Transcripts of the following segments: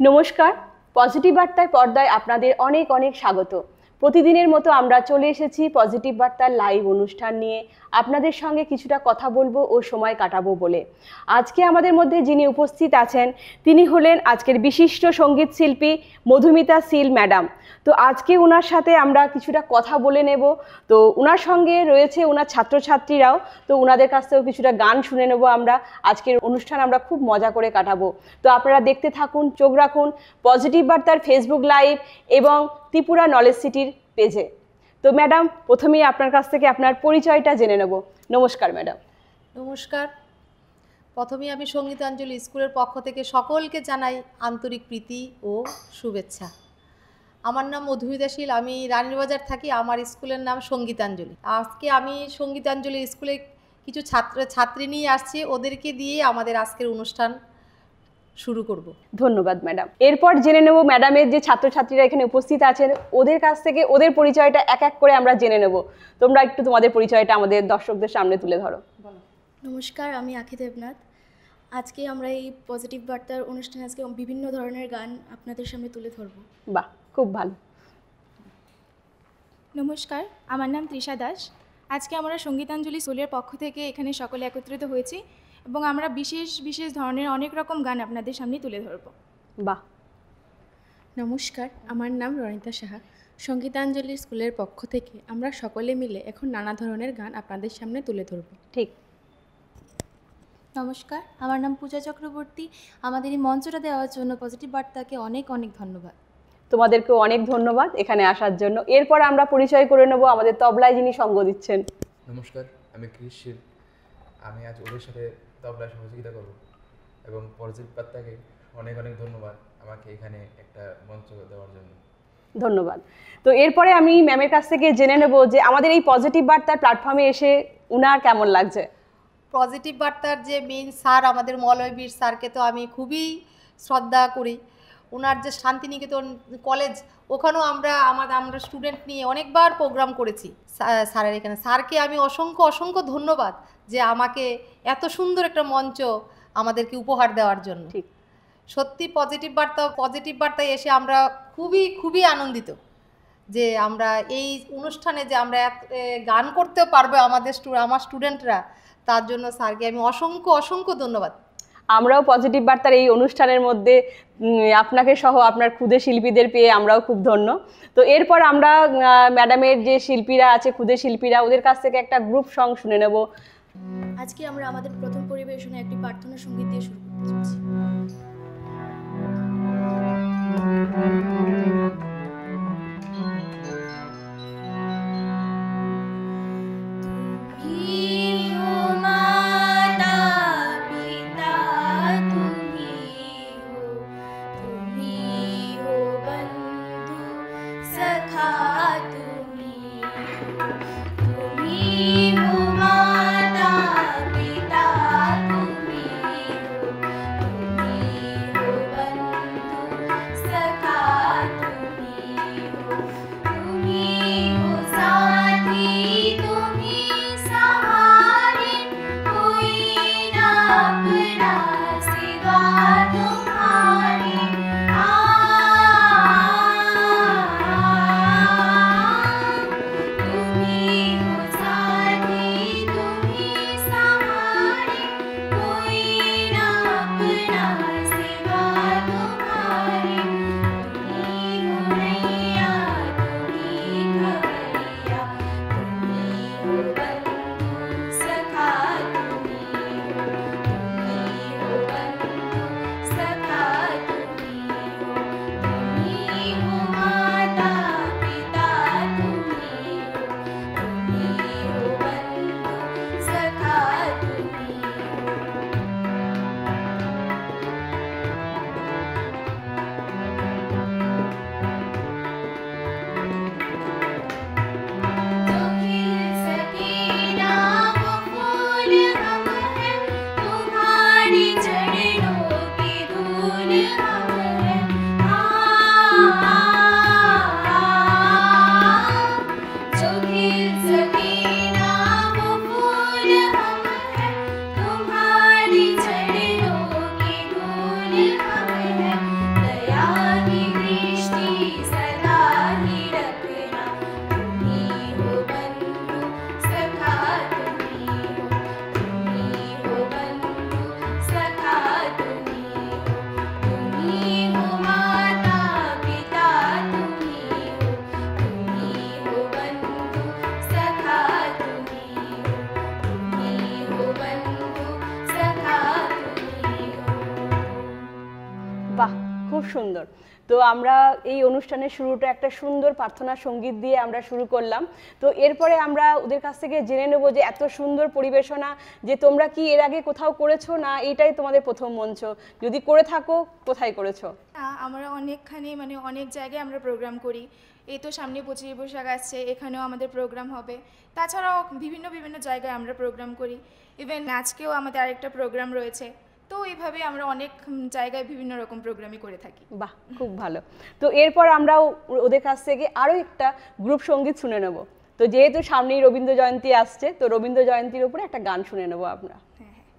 নমস্কার, পজিটিভ বার্তার পর্দায় আপনাদের অনেক অনেক স্বাগত। প্রতিদিনের মতো আমরা চলে এসেছি পজিটিভ বার্তার লাইভ অনুষ্ঠান নিয়ে আপনাদের সঙ্গে কিছুটা কথা বলবো ও সময় কাটাবো বলে। আজকে আমাদের মধ্যে যিনি উপস্থিত আছেন তিনি হলেন আজকের বিশিষ্ট সঙ্গীত শিল্পী মধুমিতা শীল ম্যাডাম। তো আজকে ওনার সাথে আমরা কিছুটা কথা বলে নেব। তো ওনার সঙ্গে রয়েছে ওনার ছাত্রছাত্রীরাও, তো ওনাদের কাছ থেকেও কিছুটা গান শুনে নেব আমরা। আজকের অনুষ্ঠান আমরা খুব মজা করে কাটাবো। তো আপনারা দেখতে থাকুন, চোখ রাখুন পজিটিভ বার্তার ফেসবুক লাইভ এবং ত্রিপুরা নলেজ সিটির পেজে। তো ম্যাডাম, প্রথমেই আপনার কাছ থেকে আপনার পরিচয়টা জেনে নেব। নমস্কার ম্যাডাম। নমস্কার। প্রথমেই আমি সঙ্গীতাঞ্জলি স্কুলের পক্ষ থেকে সকলকে জানাই আন্তরিক প্রীতি ও শুভেচ্ছা। আমার নাম মধুমিতা শীল, আমি রানীর বাজার থাকি। আমার স্কুলের নাম সঙ্গীতাঞ্জলি। আজকে আমি সঙ্গীতাঞ্জলি স্কুলে কিছু ছাত্রী নিয়ে আসছি, ওদেরকে দিয়ে আমাদের আজকের অনুষ্ঠান শুরু করব। ধন্যবাদ ম্যাডাম। এরপর জেনে নেব ম্যাডামের যে ছাত্রছাত্রীরা এখানে উপস্থিত আছেন ওদের কাছ থেকে ওদের পরিচয়টা এক এক করে আমরা জেনে নেব। তোমরা একটু তোমাদের পরিচয়টা আমাদের দর্শকদের সামনে তুলে ধরো। নমস্কার, আমি আখি দেবনাথ। আজকে আমরা এই পজিটিভ বার্তার অনুষ্ঠানে আজকে বিভিন্ন ধরনের গান আপনাদের সামনে তুলে ধরব। বাহ, খুব ভালো। নমস্কার, আমার নাম তৃষা দাস। আজকে আমরা সঙ্গীতাঞ্জলি স্কুলের পক্ষ থেকে এখানে সকলে একত্রিত হয়েছি এবং আমরা বিশেষ বিশেষ ধরনের অনেক রকম গান আপনাদের সামনে তুলে ধরব। বাহ। নমস্কার, আমার নাম রনিতা সাহা। সঙ্গীতাঞ্জলি স্কুলের পক্ষ থেকে আমরা সকলে মিলে এখন নানা ধরনের গান আপনাদের সামনে তুলে ধরব। ঠিক। নমস্কার, আমার নাম পূজা চক্রবর্তী। আমাদের এই মঞ্চটা দেওয়ার জন্য পজিটিভ বার্তাকে অনেক অনেক ধন্যবাদ। তোমাদেরকেও অনেক ধন্যবাদ এখানে আসার জন্য। এরপর আমরা পরিচয় করে নেব আমাদের তবলায় যিনি সঙ্গ দিচ্ছেন। নমস্কার, আমি ক্রিস শীল। আমি আজ ওদের সাথে তবলায় সহযোগিতা করব এবং পজিটিভ বার্তাকে অনেক অনেক ধন্যবাদ আমাকে এখানে একটা মঞ্চ দেওয়ার জন্য। ধন্যবাদ। তো এরপরে আমি ম্যামের কাছ থেকে জেনে নেব যে আমাদের এই পজিটিভ বার্তার প্ল্যাটফর্মে এসে উনার কেমন লাগছে। পজিটিভ বার্তার যে মেইন স্যার আমাদের মলয়বীর স্যারকে তো আমি খুবই শ্রদ্ধা করি। ওনার যে শান্তিনিকেতন কলেজ, ওখানেও আমরা স্টুডেন্ট নিয়ে অনেকবার প্রোগ্রাম করেছি স্যারের এখানে। স্যারকে আমি অসংখ্য অসংখ্য ধন্যবাদ যে আমাকে এত সুন্দর একটা মঞ্চ আমাদেরকে উপহার দেওয়ার জন্য। ঠিক, সত্যি পজিটিভ বার্তায় এসে আমরা খুবই খুবই আনন্দিত যে আমরা এই অনুষ্ঠানে যে আমরা গান করতেও পারবো আমার স্টুডেন্টরা, তার জন্য স্যারকে আমি অসংখ্য অসংখ্য ধন্যবাদ। আমরাও পজিটিভ বার্তার এই অনুষ্ঠানের মধ্যে আপনাকে সহ আপনার ক্ষুদে শিল্পীদের পেয়ে আমরাও খুব ধন্য। তো এরপর আমরা ম্যাডামের যে শিল্পীরা আছে, ক্ষুদে শিল্পীরা, ওদের কাছ থেকে একটা গ্রুপ সং শুনে নেব। আজকে আমরা আমাদের প্রথম পরিবেশনে একটি প্রার্থনা সঙ্গীত দিয়ে শুরু করতে যাচ্ছি। तुम्ही খুব সুন্দর। তো আমরা এই অনুষ্ঠানের শুরুটা একটা সুন্দর প্রার্থনা সঙ্গীত দিয়ে আমরা শুরু করলাম। তো এরপরে আমরা ওদের কাছ থেকে জেনে নেব যে এত সুন্দর পরিবেশনা, যে তোমরা কি এর আগে কোথাও করেছো না এইটাই তোমাদের প্রথম মঞ্চ, যদি করে থাকো কোথায় করেছো? আমরা অনেকখানি মানে অনেক জায়গায় আমরা প্রোগ্রাম করি। এই তো সামনে 25 বৈশাখ আসছে, এখানেও আমাদের প্রোগ্রাম হবে। তাছাড়াও বিভিন্ন বিভিন্ন জায়গায় আমরা প্রোগ্রাম করি। ইভেন আজকেও আমাদের আরেকটা প্রোগ্রাম রয়েছে। তো এইভাবে আমরা অনেক জায়গায় বিভিন্ন রকম প্রোগ্রামই করে থাকি। বাহ, খুব ভালো। তো এরপর আমরা ওদের কাছ থেকে আরও একটা গ্রুপ সঙ্গীত শুনে নেব। তো যেহেতু সামনেই রবীন্দ্র জয়ন্তী আসছে, তো রবীন্দ্র জয়ন্তীর উপরে একটা গান শুনে নেব আমরা। হ্যাঁ হ্যাঁ।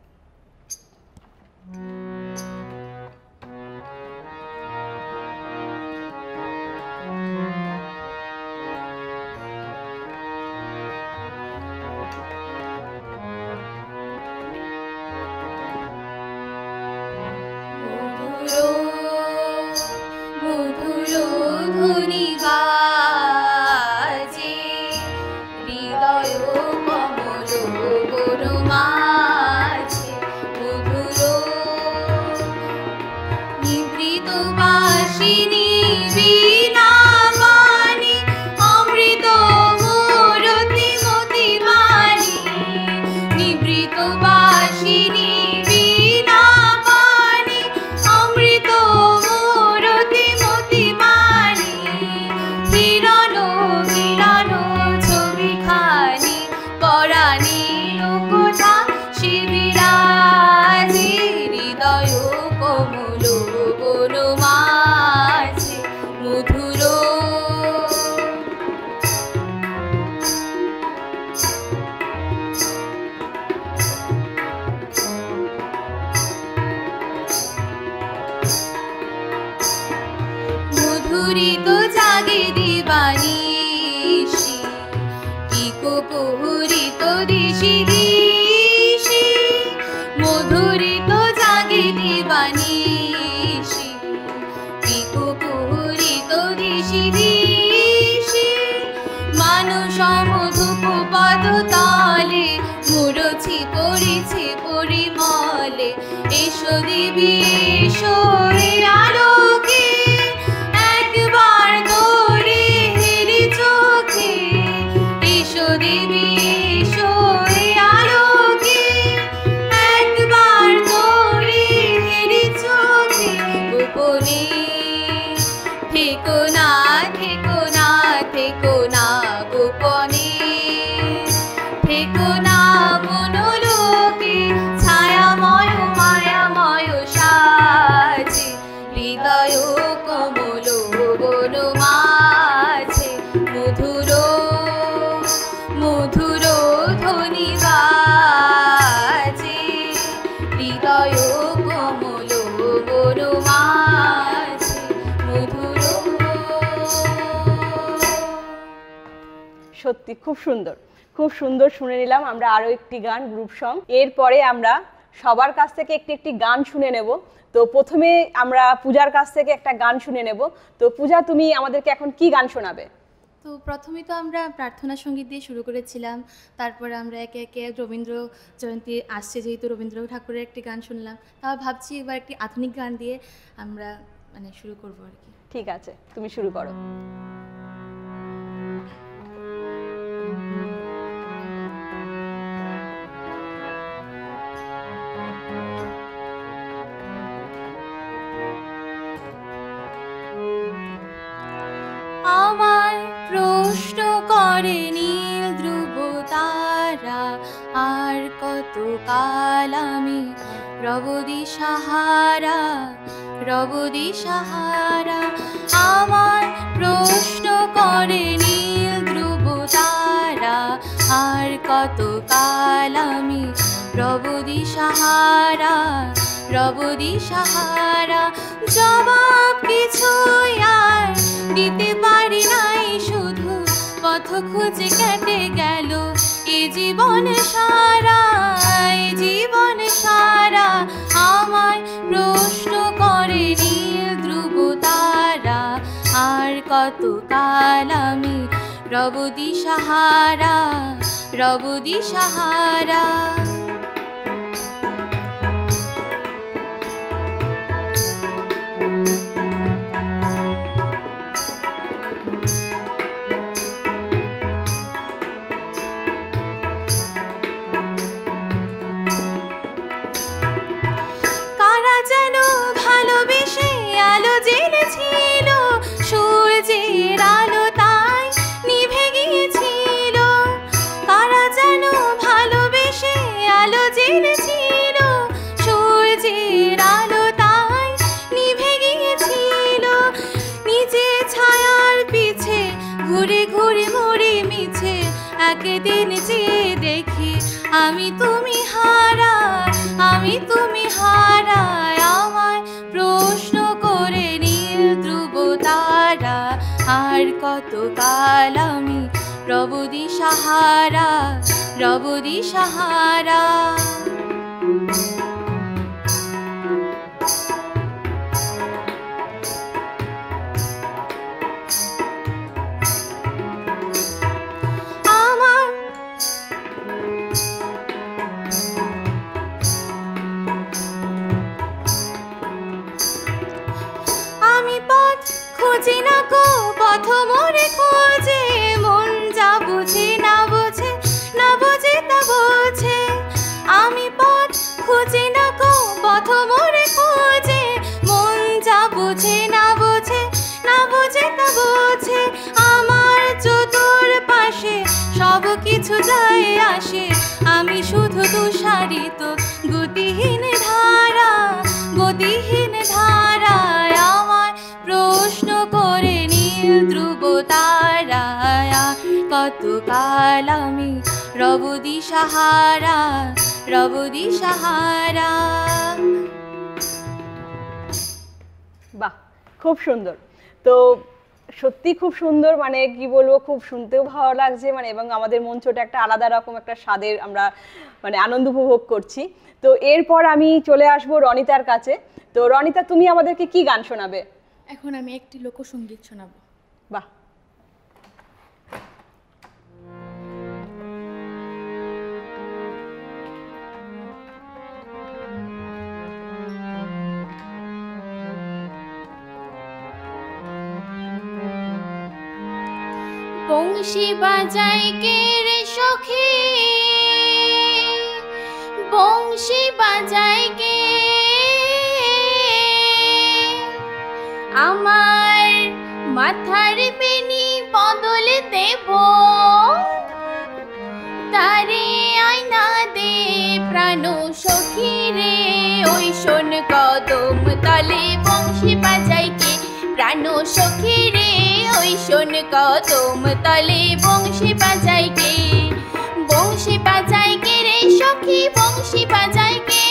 সত্যি খুব সুন্দর, খুব সুন্দর শুনে নিলাম আমরা আরও একটি গান গ্রুপ সং। এরপরে আমরা সবার কাছ থেকে একটি একটি গান শুনে নেব। তো প্রথমে আমরা পূজার কাছ থেকে একটা গান শুনে নেব। তো পূজা, তুমি আমাদেরকে এখন কি গান শোনাবে? তো প্রথমেই তো আমরা প্রার্থনা সঙ্গীত দিয়ে শুরু করেছিলাম, তারপরে আমরা একে একে রবীন্দ্র জয়ন্তী আসছে যেহেতু রবীন্দ্র ঠাকুরের একটি গান শুনলাম, তাও ভাবছি এবার একটি আধুনিক গান দিয়ে আমরা মানে শুরু করবো আর কি। ঠিক আছে, তুমি শুরু করো। আমায় প্রশ্ন করে নীল ধ্রুব তারা, আর কত কাল আমি রবদি সাহারা, রবদি সাহারা। আমায় প্রশ্ন করে নীল ধ্রুব তারা, আর কত কাল আমি রবদি সাহারা, রবদি সাহারা। জবাব কিছুই আর দিতে পারি নাই, শুধু পথ খুঁজে কেটে গেল এ জীবন সারা, এ জীবন সারা। আমায় প্রশ্ন করে নীল ধ্রুব তারা, আর কত কাল আমি রবদি সাহারা, রবদি সাহারা। একদিন যে দেখি আমি তুমি হারায় আমায় প্রশ্ন করে নীল ধ্রুব তারা। আর কত কাল আমি রব দিশাহারা। আমি পথ খুঁজি না গো, পথ মোরে খোঁজে, মন যা বুঝে না বোঝে তা বোঝে। আমি পথ খুঁজি না গো, পথ মোরে খোঁজে, মন যা বুঝে না বোঝে তা বোঝে। আমার চতুর পাশে সব কিছু যায় আসে, আমি শুধু তুষারিত গতিহীন ধারায় আমায় প্রশ্ন করে নীল ধ্রুব তারায়। কত কাল আমি রব দিশাহারা। বাহ, খুব সুন্দর। তো সত্যি খুব সুন্দর, মানে কি বলবো, খুব শুনতেও ভালো লাগছে, মানে এবং আমাদের মঞ্চটা একটা আলাদা রকম একটা স্বাদের আমরা মানে আনন্দ উপভোগ করছি। তো এরপর আমি চলে আসবো রনিতার কাছে। তো রনিতা, তুমি আমাদেরকে কি গান শোনাবে? এখন আমি একটি লোকসঙ্গীত শোনাবো। বাহ, বংশী বাজাই কে রে সখী, বংশী বাজাই কে, আমার মাথার বেনি বদল দেব, তারে আয়না দে প্রাণ সখী রে। ওই শোন কদম তলে বংশী বাজাই কে প্রাণ সখী রে। ওই শোন কদম তলে বংশী বাজাই কে, বংশী বাজাই কে রে সখী, বংশী বাজাই কে,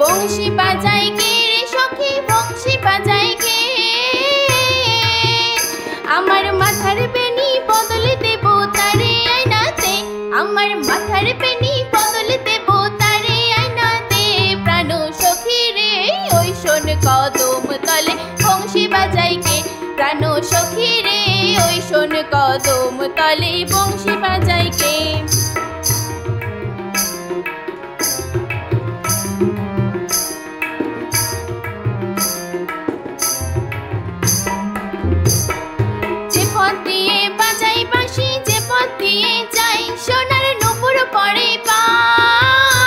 বংশী বাজাই কে রে সখী, বংশী বাজাই কে। আমার মাথার বেনি বদল দেব তারে আয়নাতে, আমার মাথার বেনি বদল দেব তারে আয়নাতে প্রাণ সখী রে। ওই শোন কদম তলে বংশী বাজাই কে প্রাণ সখী রে। ওই শোন কদম তলে বংশী বাজাই কে। যে পথ দিয়ে বাজাই বাঁশি, যে পথ দিয়ে যাই সোনার নূপুর পড়ে পায়।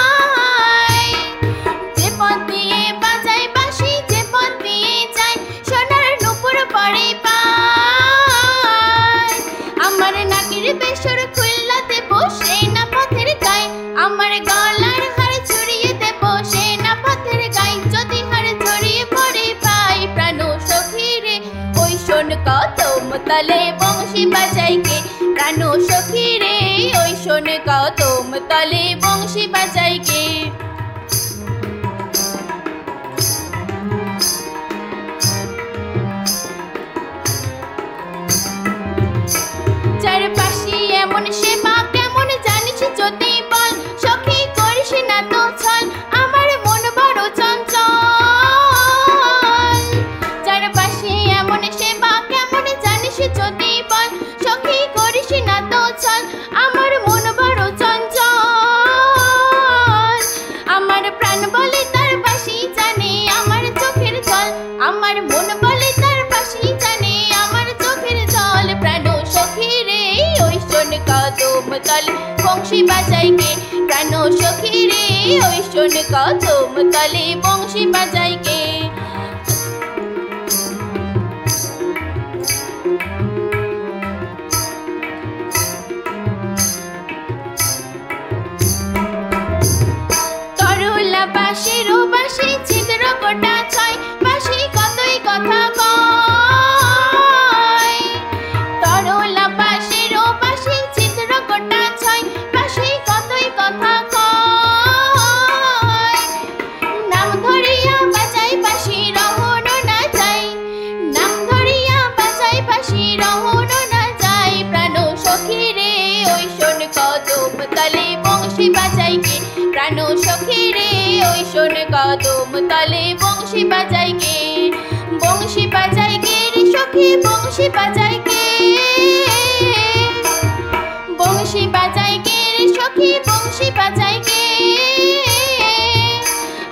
যে পথ দিয়ে বাজাই বাঁশি, যে পথ দিয়ে যাই সোনার নূপুর পড়ে পায়। আমার নাকের বেসর খুল্লা দেব সে না পথের গায়ে, আমার গলার হার ছড়িয়ে দেব সে না পথের গায়ে। যদি হার ছড়িয়ে পড়ে পাই প্রাণ সখী রে। ওই শোন কদম তলে বংশী বাজাই কে প্রাণ সখী রে। ওই শোন কদম তলে বংশী বাজাই কে। চারপাশে এমন সেবা কেমন জানিস যদি বল, সখী করিস না তো ছল, আমার মন বড় চঞ্চল। চারপাশে এমন সেবা কেমন জানিস যদি বল, সখী করিস না তো ছল, আমার মন বড় চঞ্চল। আমার প্রাণ বলে তার বাসি জানে আমার চোখের জল, আমার মন বলে তার বাসি জানে আমার চোখের জল প্রাণ সখী রে। ওই শোন কদম তলে বংশী বাজাই কে প্রাণ সখী রে। ওই শোন কদম তলে বংশী বাজাই কে। তরলা বাঁশির বাঁশি ছিদ্র গোটা ছয়, বাঁশি কতই কথা কয়। তরলা বংশী বাজাই কে, বংশী বাজাই কে রে সখী বংশী বাজাই কে, বংশী বাজাই কে রে সখী বংশী বাজাই কে।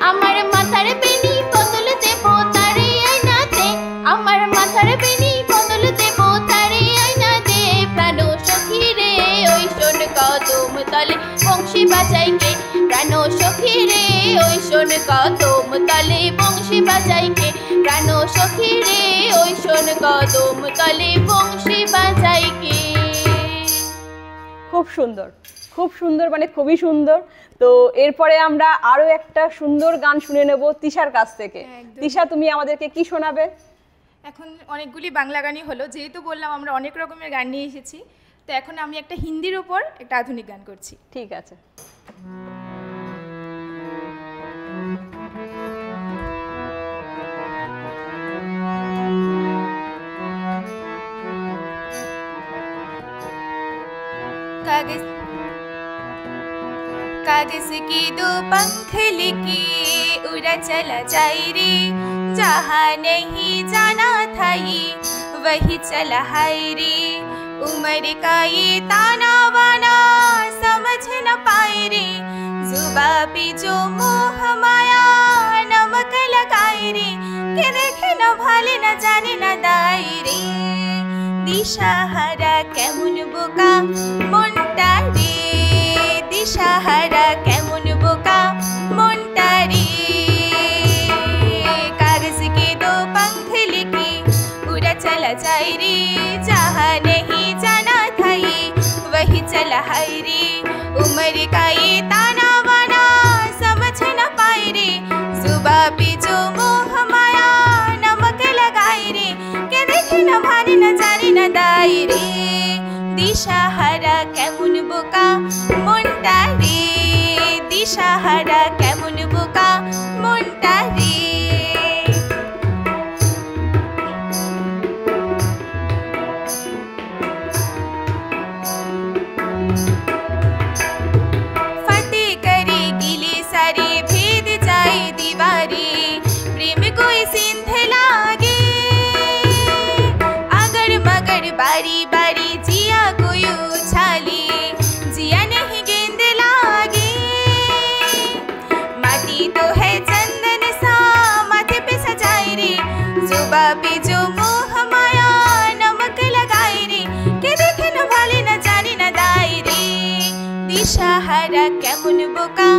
আমার মাথার বেনি বদল দেব তারে আয়নাতে, আমার মাথার বেনি বদল দেব তারে আয়নাতে। প্রাণ সখী রে ওই শোন কদম তলে বংশী বাজাই কে, প্রাণ সখী রে ওই শোন কদম তলে বংশী বাজাই কে, প্রাণ সখী রে ওই শোন কদম তলে বংশী বাজাই কে। খুব সুন্দর, খুব সুন্দর, মানে খুবই সুন্দর। তো এরপরে আমরা আরো একটা সুন্দর গান শুনে নেব তিশার কাছ থেকে। একদম। তিশা, তুমি আমাদেরকে কি শোনাবে? এখন অনেকগুলি বাংলা গানই হলো, যেহেতু বললাম আমরা অনেক রকমের গান নিয়ে এসেছি, তো এখন আমি একটা হিন্দির উপর একটা আধুনিক গান করছি। ঠিক আছে। कागज कागज के दो पंख लेके उड़ा चला जाए रे, जहाँ नहीं जाना था ये वही चला है रे। उम्र का ये ताना वाना समझ न पाए रे, जुबा पे जो मोह माया नमक लगाए रे, के देखे न भाले न जाने न दाए रे। দিশাহারা কেমন বোকা মনটা রে, দিশাহারা কেমন বোকা মনটা রে। कागज के दो पंख लेके उड़ा चला जाए रे, जहाँ नहीं जाना था ये वही चला है रे। उम्र का ये ताना वाना समझ न पाए रे, जुबा पे जो मोह माया नमक लगाए रे, के देखे न भाने न जाने न दाए रे। দিশাহারা কেমন বোকা মনটা রে, দিশাহারা কেমন বোকা মনটা রে। फतेह करे गिले सारे भेद जाए दीवारे, प्रेम कोई सिंध लागे अगर मगर बारी बारी जिया कोई उछाले, जिया नहीं गेंद लागे। माटी तो है चंदन सा माथे पे सजाए रे, जुबा पे जो मोह माया नमक लगाए रे, के देखे न भाले न जाने न दाए रे। দিশাহারা কেমন বোকা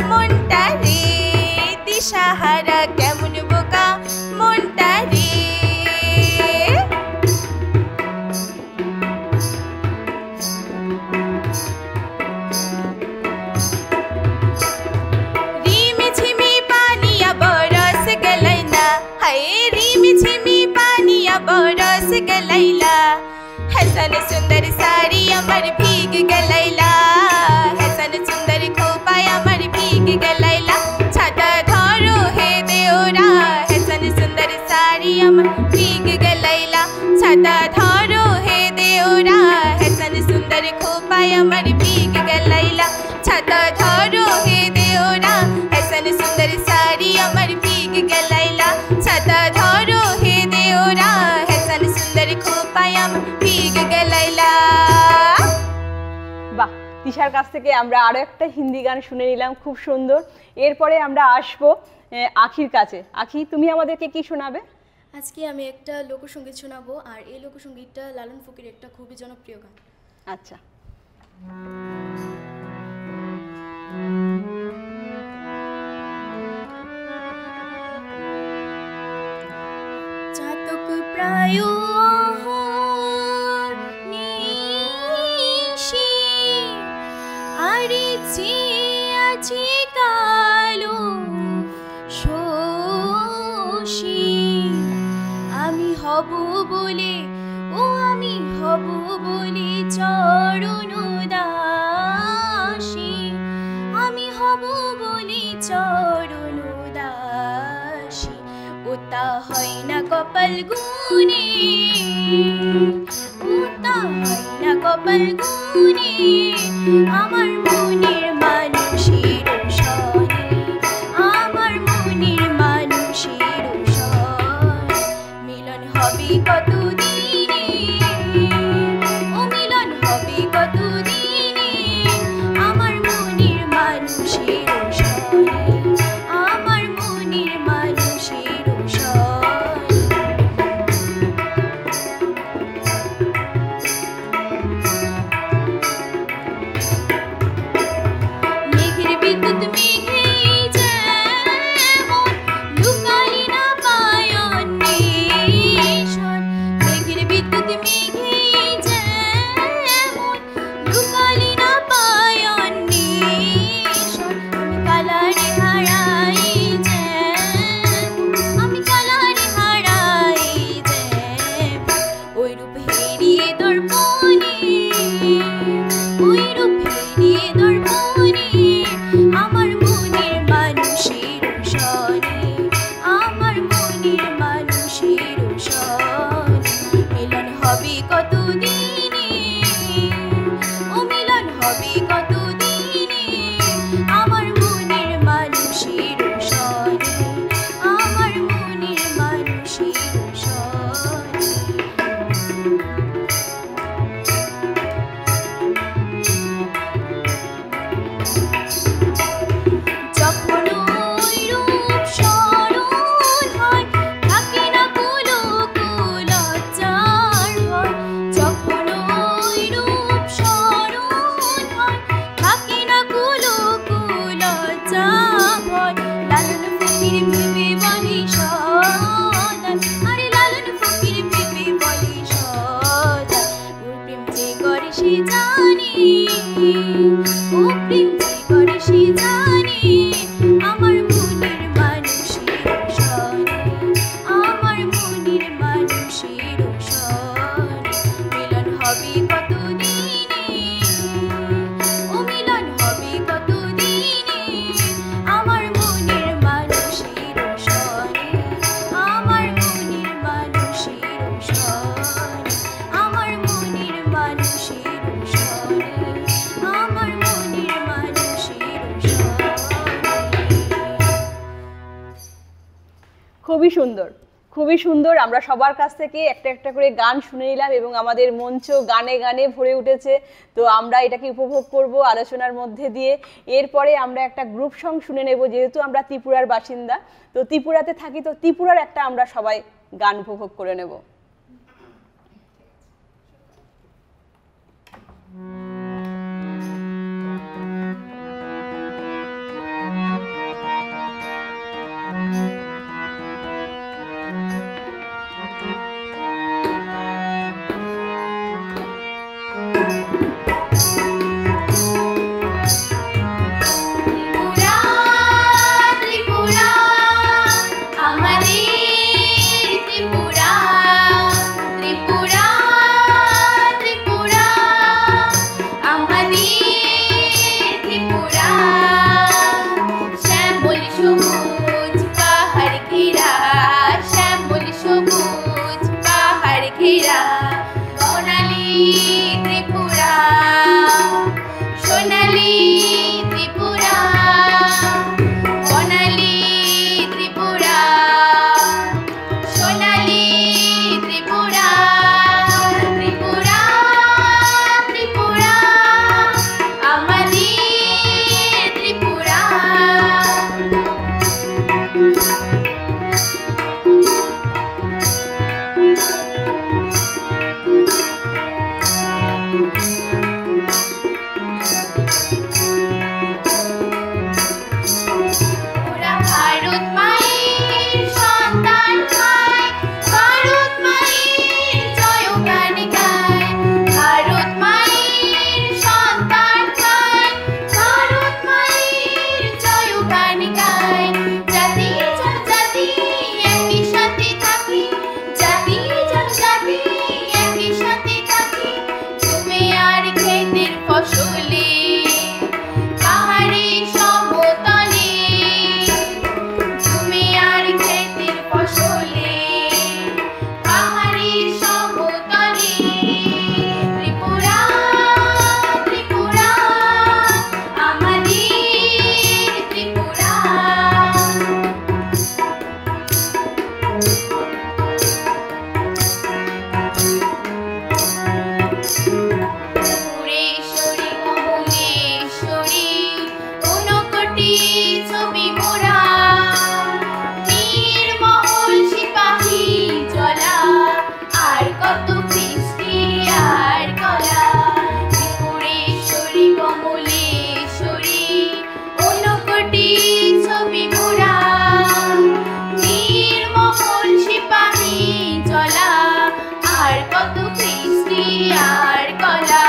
মনটা রে, দিশাহারা কেমন বোকা মনটা রে। रीम झिमी पानिया बरस गलैला, हाय रीम झिमी पानिया बरस गलैला। हसन सुंदर साड़ी अमर भीग गलैला, हसन सुंदर खोपा अमर भीग गलैला। छाता धरो हे देओरा, हसन सुंदर साड़ी अमर भीग गलैला। छाता धरो हे देओरा, हसन सुंदर खोपा अमर भीग गलैला। छाता धरो हे देओरा, हसन सुंदर साड़ी अमर भीग गलैला। छाता धरो हे देओरा, हसन सुंदर खोपा अमर भीग गलैला। বাহ, তিশার কাছ থেকে আমরা আরো একটা হিন্দি গান শুনে নিলাম, খুব সুন্দর। এরপরে আমরা আসবো আখির কাছে। আখি, তুমি আমাদেরকে কি শোনাবে? আজকে আমি একটা লোকসঙ্গীত শোনাবো, আর এই লোকসঙ্গীতটা লালন ফকিরের একটা খুবই জনপ্রিয় গান। আচ্ছা। চাতক প্রায় নিশি, আরে যে আছে কালো শোষী। আমি হব বলে, ও আমি হব বলে চরণ দাসী, আমি হব বলে চরণ দাসী। ওটা হয় না কপাল গুনে, ওটা হয় না কপাল গুনে। আমার মনের মানুষের সনে, আমার মনের মানুষের খুবই সুন্দর, খুবই সুন্দর। আমরা সবার কাছ থেকে একটা একটা করে গান শুনে নিলাম এবং আমাদের মঞ্চ গানে গানে ভরে উঠেছে। তো আমরা এটাকে উপভোগ করব আলোচনার মধ্যে দিয়ে। এরপরে আমরা একটা গ্রুপ সং শুনে নেব, যেহেতু আমরা ত্রিপুরার বাসিন্দা, তো ত্রিপুরাতে থাকি, তো ত্রিপুরার একটা আমরা সবাই গান উপভোগ করে নেব। ত্রিপুরা ত্রিপুরা আমাদের ত্রিপুরা ত্রিপুরা ত্রিপুরা আমাদের ত্রিপুরা শ্যামল সবুজ পাহাড় ঘেরা শ্যামল সবুজ পাহাড় ঘেরা সোনালী ত্রিপুরা সোনালী ত্রিপুরা সোনালী ত্রিপুরা সোনালী ত্রিপুরা ত্রিপুরা ত্রিপুরা আমাদের ত্রিপুরা ওরা ভারত মায়ের সন্তান খায় ভারত মায়ের জয়গান গায় ভারত মায়ের সন্তান খায় ভারত মায়ের জয়গান গায় জাতি জনজাতি একই সাথে থাকি জাতি জনজাতি একই সাথে থাকি জমি আর ক্ষেতের ফসলে পাহাড়ে সমতলে জমি আর ক্ষেতের ফসলে পাহাড়ে সমতলে ত্রিপুরা ত্রিপুরা আমাদের ত্রিপুরা পুরেশ্বরী কমলেশ্বরী ঊনকোটি ছবি মোরা নীরমহল সিপাহী জলা আর কত কৃষ্টি আর কলা পুরেশ্বরী কমলেশ্বরী ঊনকোটি ছবি মোরা নীরমহল সিপাহী জলা আর কত কৃষ্টি আর কলা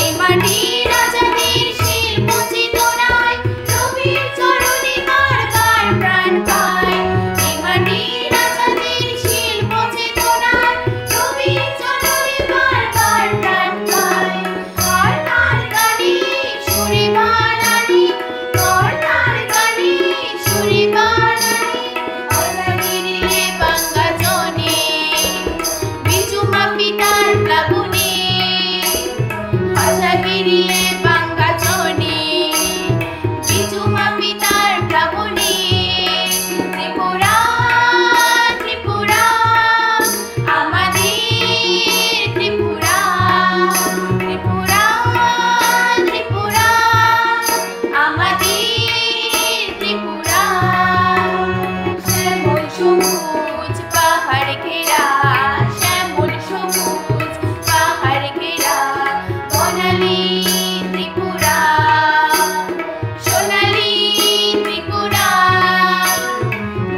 এই মাটির রাজাদের শিল্প চেতনায় রবির চরণে কার প্রাণ পায় এই মাটির রাজাদের শিল্প চেতনায় রবির চরণে কার প্রাণ পায় কর্তার গানে সুরে বানানি কর্তার গানে সুরে বানানি অজাগিরিলে বাঙ্গা জনে বিজুমা পিতার প্লাবনে অজাগিরিলে বাঙ্গা জনে বিজুমা পিতার প্লাবনে ত্রিপুরা ত্রিপুরা আমাদের ত্রিপুরা ত্রিপুরা ত্রিপুরা আমাদের ত্রিপুরা শ্যামল সবুজ পাহাড় ঘেরা শ্যামল সবুজ পাহাড় ঘেরা সোনালী ত্রিপুরা সোনালী ত্রিপুরা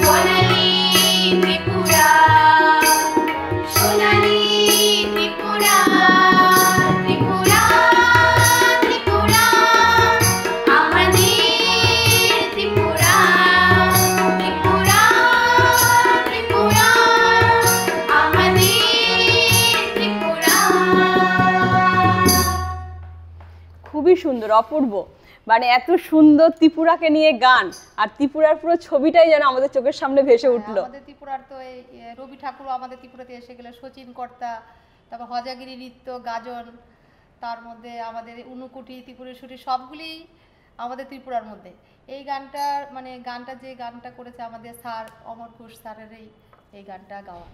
সোনালী ত্রিপুরা সোনালী ত্রিপুরা ত্রিপুরা ত্রিপুরা আমাদের ত্রিপুরা ত্রিপুরা ত্রিপুরা আমাদের ত্রিপুরা। খুবই সুন্দর, অপূর্ব। মানে এত সুন্দর ত্রিপুরাকে নিয়ে গান, আর ত্রিপুরার পুরো ছবিটাই যেন আমাদের চোখের সামনে ভেসে উঠলো। আমাদের ত্রিপুরার তো এই রবি ঠাকুরও আমাদের ত্রিপুরাতে এসে গেলে, সচিন কর্তা, তারপর হজাগিরি নৃত্য, গাজন, তার মধ্যে আমাদের উনুকুটি, ত্রিপুরেশ্বরী সবগুলি আমাদের ত্রিপুরার মধ্যে। এই গানটা মানে গানটা করেছে আমাদের স্যার অমর ঘোষ স্যারের এই গানটা গাওয়া।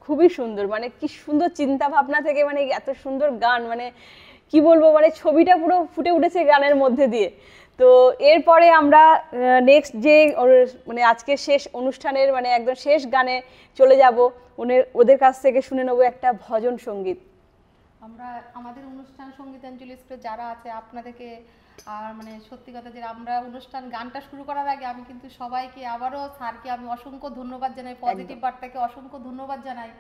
খুবই সুন্দর, মানে কি সুন্দর চিন্তা ভাবনা থেকে মানে এত সুন্দর গান, মানে কি বলবো, মানে ছবিটা পুরো ফুটে উঠেছে গানের মধ্যে দিয়ে। তো এরপরে আমরা নেক্সট যে মানে আজকের শেষ অনুষ্ঠানের মানে একদম শেষ গানে চলে যাব, ওদের কাছ থেকে শুনে নেবো একটা ভজন সঙ্গীত। আমরা আমাদের অনুষ্ঠান সঙ্গীতাঞ্জলি স্কুলে যারা আছে আপনাদেরকে আর মানে সত্যি কথা যে আমরা অনুষ্ঠান গানটা শুরু করার আগে আমি কিন্তু সবাইকে আবারও স্যারকে আমি অসংখ্য ধন্যবাদ জানাই, পজিটিভ বার্তাকে অসংখ্য ধন্যবাদ জানাই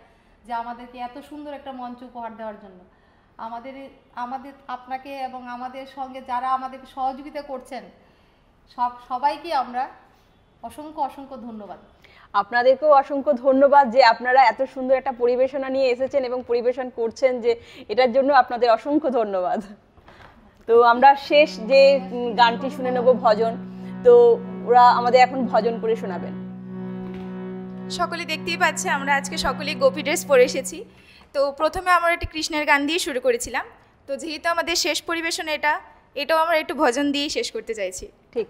যে আমাদেরকে এত সুন্দর একটা মঞ্চ উপহার দেওয়ার জন্য। আমাদের আপনাকে এবং আমাদের সঙ্গে যারা আমাদেরকে সহযোগিতা করছেন সবাইকে আমরা অসংখ্য ধন্যবাদ। আপনাদেরকেও অসংখ্য ধন্যবাদ যে আপনারা এত সুন্দর একটা পরিবেশনা নিয়ে এসেছেন এবং পরিবেশন করছেন, যে এটার জন্য আপনাদের অসংখ্য ধন্যবাদ। তো আমরা শেষ যে গানটি শুনে নেব ভজন, তো ওরা আমাদের এখন ভজন করে শোনাবেন। সকলে দেখতেই পাচ্ছে আমরা আজকে সকলেই গোপী ড্রেস পরে এসেছি। তো প্রথমে আমরা একটি কৃষ্ণের গান দিয়ে শুরু করেছিলাম, তো যেহেতু আমাদের শেষ পরিবেশন এটাও আমরা একটু ভজন দিয়েই শেষ করতে চাইছি। ঠিক।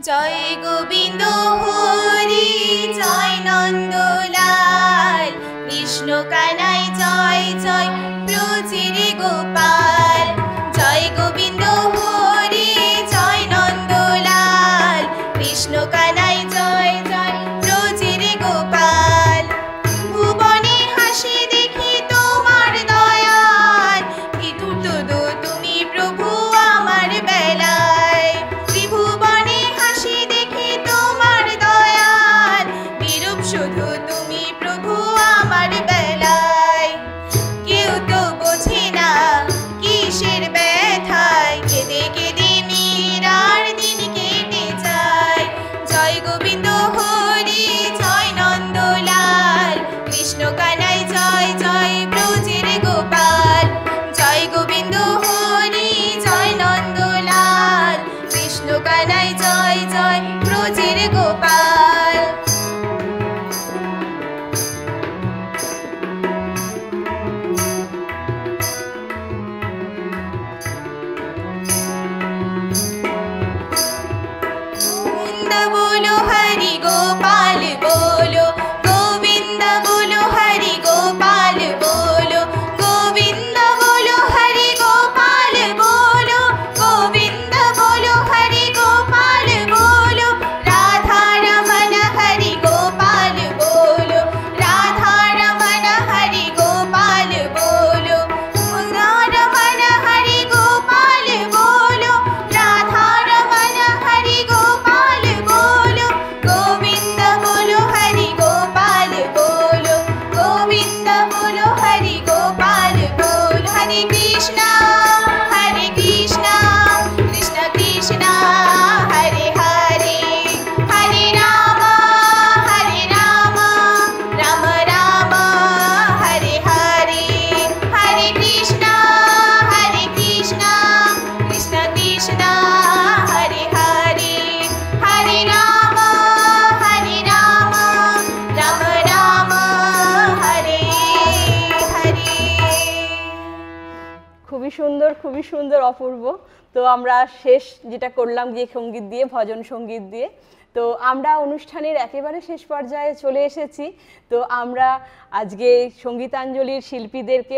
জয় গোবিন্দ হরি জয় নন্দলাল, কৃষ্ণ কানাই জয় জয় ব্রজের গোপাল। জয় গোবিন্দ হরি জয় নন্দলাল, কৃষ্ণ কানাই জয় জয় ব্রজের গোপাল। ভুবনে হাসি দেখি তোমার দয়াল, কি ধূর্ত তুমি প্রভু আমার বেলায়। ত্রিভুবনে হাসি দেখি তোমার দয়াল, বিরূপ শুধু তুমি প্রভু আমার বেলায়। কেউ তো বোঝে না কিসের ব্যথায়, কেঁদে কেঁদে মীরার দিন কেটে যায়। জয় গোবিন্দ হরি জয় নন্দলাল, কৃষ্ণ কানাই জয় জয় ব্রজের গোপাল। জয় গোবিন্দ হরি জয় নন্দলাল, কৃষ্ণ কানাই জয় জয় ব্রজের গোপাল। গোবিন্দ বলো হরি গোপাল বলো, গোবিন্দ বলো হরি গোপাল বলো, গোবিন্দ বলো হরি গোপাল বলো, গোবিন্দ বলো হরি গোপাল বলো। রাধা রমণ হরি গোপাল বলো, রাধা রমণ হরি গোপাল বলো, রাধা রমণ হরি গোপাল বলো, রাধা রমণ হরি গোপাল বলো। গোবিন্দ বলো হরি গোপাল বলো, গোবিন্দ বলো হরি গোপাল বলো। হরে কৃষ্ণ কৃষ্ণ কৃষ্ণ হরে হরে, হরে রাম রাম রাম হরে হরে। হরে কৃষ্ণ কৃষ্ণ কৃষ্ণ হরে হরে, হরে রাম রাম রাম হরে হরে। খুবই সুন্দর অপূর্ব। তো আমরা শেষ যেটা করলাম যে সঙ্গীত দিয়ে, ভজন সঙ্গীত দিয়ে, তো আমরা অনুষ্ঠানের একেবারে শেষ পর্যায়ে চলে এসেছি। তো আমরা আজকে সঙ্গীতাঞ্জলির শিল্পীদেরকে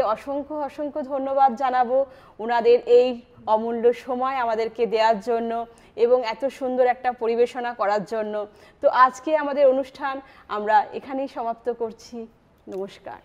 অসংখ্য ধন্যবাদ জানাবো ওনাদের এই অমূল্য সময় আমাদেরকে দেওয়ার জন্য এবং এত সুন্দর একটা পরিবেশনা করার জন্য। তো আজকে আমাদের অনুষ্ঠান আমরা এখানেই সমাপ্ত করছি। নমস্কার।